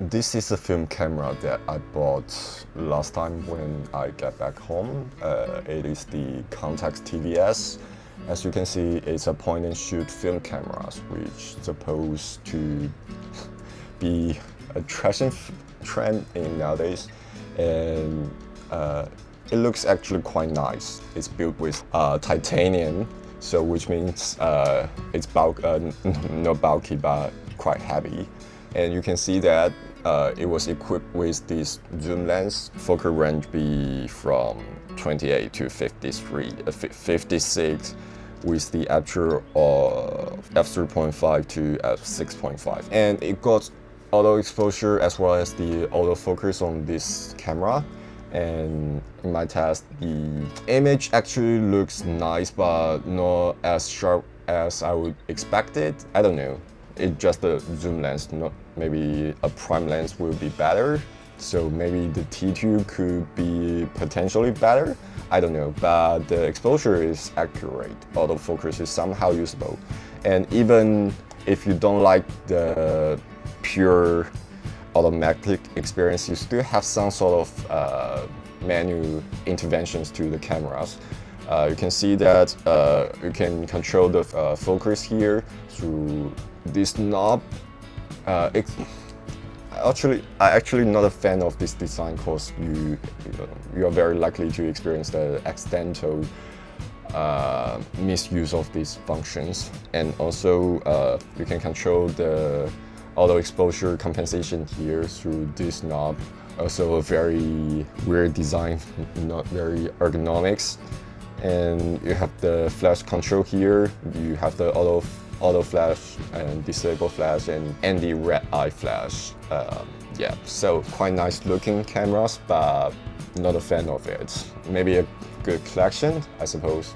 This is a film camera that I bought last time when I got back home. It is the Contax TVS. As you can see, it's a point-and-shoot film camera, which is supposed to be a trend in nowadays, and it looks actually quite nice. It's built with titanium, so which means it's not bulky but quite heavy. And you can see that it was equipped with this zoom lens. Focal range be from 28 to 56 with the aperture of f3.5 to f6.5. And it got auto exposure as well as the autofocus on this camera. And in my test, the image actually looks nice, but not as sharp as I would expect it. I don't know. It's just a zoom lens, not maybe a prime lens will be better. So maybe the T2 could be potentially better. I don't know, but the exposure is accurate. Autofocus is somehow usable. And even if you don't like the pure automatic experience, you still have some sort of manual interventions to the cameras. You can see that you can control the focus here through this knob. I'm actually not a fan of this design because you are very likely to experience the accidental misuse of these functions. And also you can control the auto exposure compensation here through this knob. Also a very weird design, not very ergonomics. And you have the flash control here. You have the auto flash and disable flash and the red eye flash. Yeah, so quite nice looking cameras, but not a fan of it. Maybe a good collection, I suppose.